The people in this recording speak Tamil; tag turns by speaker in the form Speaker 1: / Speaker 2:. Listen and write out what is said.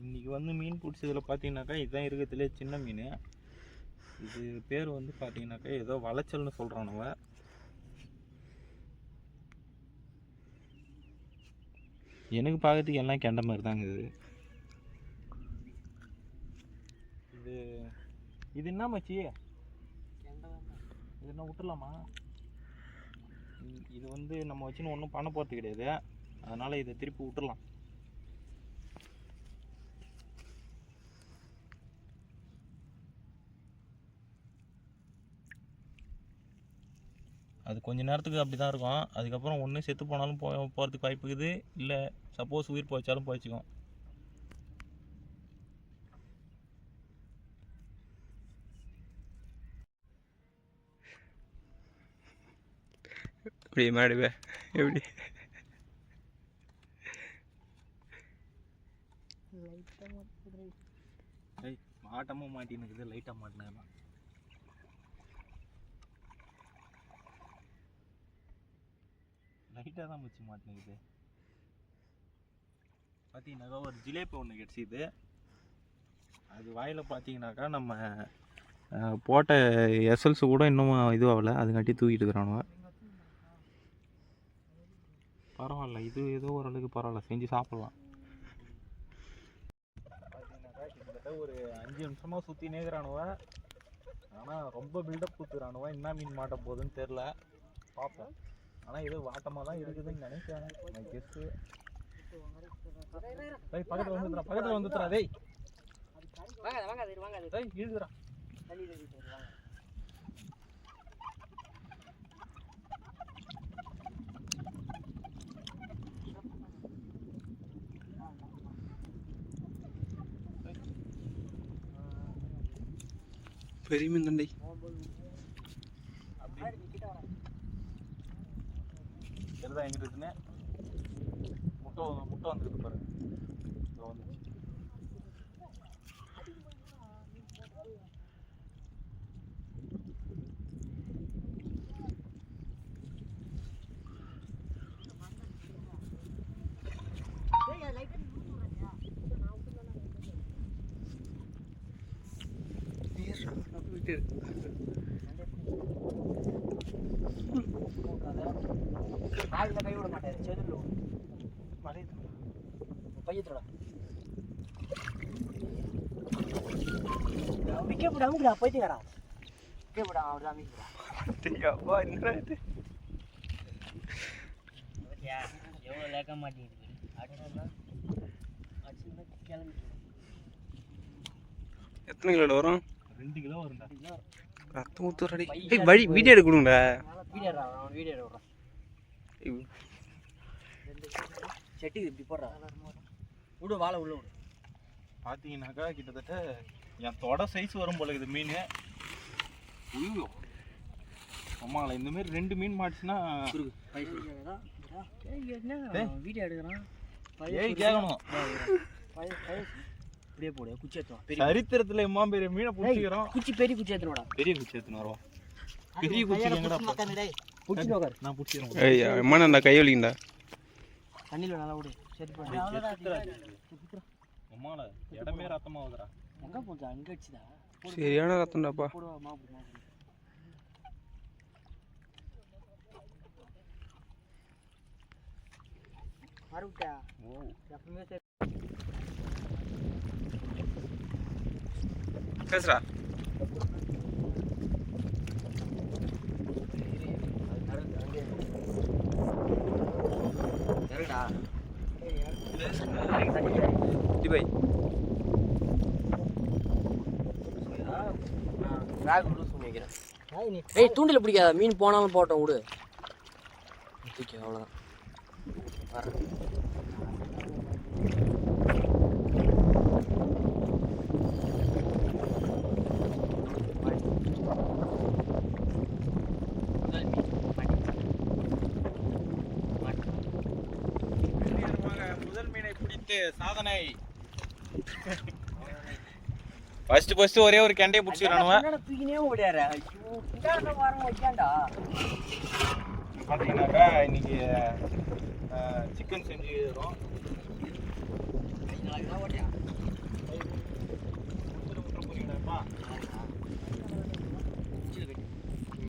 Speaker 1: இன்றைக்கி வந்து மீன் பிடிச்சதில் பார்த்தீங்கன்னாக்கா இதுதான் இருக்கிறதுலே சின்ன மீன். இது பேர் வந்து பார்த்தீங்கன்னாக்கா ஏதோ வளைச்சல்னு சொல்கிறானுவ. எனக்கு பார்க்கறதுக்கு எல்லாம் கெண்ட மாதிரி தாங்க இது. இது இது என்ன மச்சி? இது என்ன விட்டுலாமா? இது வந்து நம்ம வச்சுன்னு ஒன்றும் பண்ண போகிறது கிடையாது. அதனால் இதை திருப்பி விட்டுடலாம். அது கொஞ்ச நேரத்துக்கு அப்படி தான் இருக்கும். அதுக்கப்புறம் ஒன்று செத்து போனாலும் போகிறதுக்கு வாய்ப்பு இருக்குது. இல்லை சப்போஸ் உயிர் போய்ச்சாலும் போய்ச்சிக்கும்.
Speaker 2: இப்படி மாடுவே எப்படி
Speaker 1: மாட்டமாக மாட்டின்னு இருக்குது. லைட்டாக மாட்டினா லைட்டாக தான் முச்சு மாட்டினுக்குது. பார்த்தீங்கன்னாக்கா ஒரு ஜிலேபி ஒன்று கிடச்சிது. அது வாயில் பார்த்தீங்கன்னாக்கா நம்ம போட்ட எஸ்எல்ஸு கூட இன்னும் இதுவாகலை. அதுங்காட்டி தூக்கிட்டு இருக்கிறானுவ. பரவாயில்ல, இது ஏதோ ஓரளவுக்கு பரவாயில்ல, செஞ்சு சாப்பிட்லாம். பார்த்தீங்கன்னாக்கா கிட்டத்தட்ட ஒரு 5 நிமிஷமாக சுற்றி நேர்கிறானுவ. ஆனால் ரொம்ப பில்டப் கொடுத்துக்கிறானுவ. என்ன மீன் மாட்ட போகுதுன்னு தெரில, பார்ப்போம். ஆனால் இது வாட்டமாக தான் இருக்குதுன்னு நினைக்கிறேன். நான் கெஸ்ட்டு பக்கத்தில் வந்துடுறான், பக்கத்தில் வந்துடுறா. டேய் இழுதுறான்.
Speaker 2: பெரிய மீன் தண்டை.
Speaker 1: எதுதான் எங்கிட்ட இருக்குன்னு முட்டை வந்துருக்கு பாருங்க. வந்துச்சு.
Speaker 3: காலில் கை விட மாட்டாரு, செதுல பையத்தோட விற்கப்பட அமுக்குடா. பைத்தியக்காரா விற்கப்படா. அவர் தான் அமைக்கிறா. எவ்வளோ லேக்க மாட்டேங்குது. கிளம்பி
Speaker 2: எத்தனை கிலோ வரும்?
Speaker 1: 2 கிலோ வரும்டா.
Speaker 2: ரத்தம் ஊத்துறடி. வழி வீடியோ எடுக்கணும்டா.
Speaker 3: வீடியோ எடுறான். செட்டி இப்படி போடுறா. விடு, வாழை உள்ள விடு.
Speaker 1: பார்த்தீங்கன்னாக்கா கிட்டத்தட்ட என் தொட சைஸ் வரும் போல இது மீன். ஐயோ அம்மாங்களா, இந்தமாரி 2 மீன் மாட்டுச்சுன்னா
Speaker 3: வீடியோ எடுக்கிறான்.
Speaker 1: கேட்கணும்.
Speaker 3: இப்படியே போடு. குச்சி ஏற்றுவோம்.
Speaker 1: சரித்திரத்தில் இம்மா பெரிய மீனை பிடிச்சிக்கிறோம்.
Speaker 3: பெரிய குச்சி ஏற்றணும்டா.
Speaker 1: பெரிய குச்சி ஏற்றுன்னு வருவோம். பெரிய குச்சி எங்கடா
Speaker 3: குச்சி நோக்காரு.
Speaker 1: நான் பிடிச்சிக்கிறேன்.
Speaker 2: ஐயா அம்மா நான் கை வலிக்குண்டா.
Speaker 3: தண்ணியில் நல்லா விடு.
Speaker 1: அம்மால இடமே ரத்தமாகுதுடா.
Speaker 3: எங்கே போச்சா? அங்கே அடிச்சுதா?
Speaker 2: சரியான ரத்தம்டாப்பா.
Speaker 3: மறுவிட்டா
Speaker 2: பேசுறா.
Speaker 3: ஏய் தூண்டில் பிடிக்காத மீன் போனாலும் போட்டோம் விடு. அவ்வளோதான்.
Speaker 1: முதல் மீனை பிடித்து சாதனை. ஃபர்ஸ்ட் ஒரே ஒரு கெண்டையை பிடிச்சிக்கிறானுவ.
Speaker 3: தூக்கினே ஓடியாரு. ஐயோ கிட்டாண்ட வாரம் வைக்காண்டா.
Speaker 1: பார்த்தீங்கன்னாக்கா இன்னைக்கு சிக்கன் செஞ்சுக்கிறோம். பை